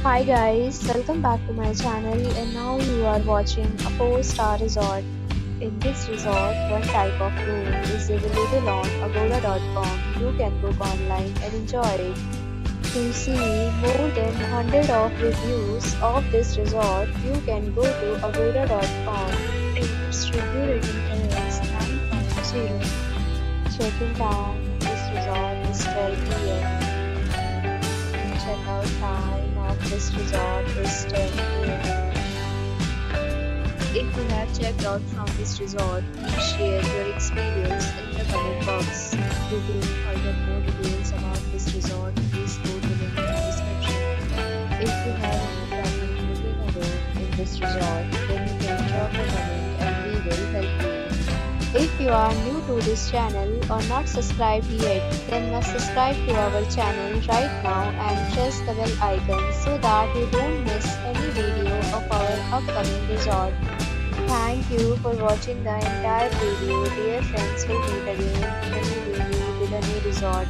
Hi guys, welcome back to my channel and now you are watching a 4-star resort. In this resort, one type of room is available on agoda.com. You can book online and enjoy it. To see more than 100 of reviews of this resort, you can go to agoda.com. Its review rating is 9.0. Check-in time, this resort is 12 p.m. Checkout time of this resort is 10 p.m. If you have checked out from this resort, please share your experience in the comment box. To view or get more details about this resort, please go to the link in the description. If you have any problem booking a room in this resort, then you can drop a comment and we will help you. If you are new to this channel or not subscribed yet, then must subscribe to our channel right now and press the bell icon so that you don't miss any video of our upcoming resort. Thank you for watching the entire video. Dear friends, we'll meet again in a new video with a new resort.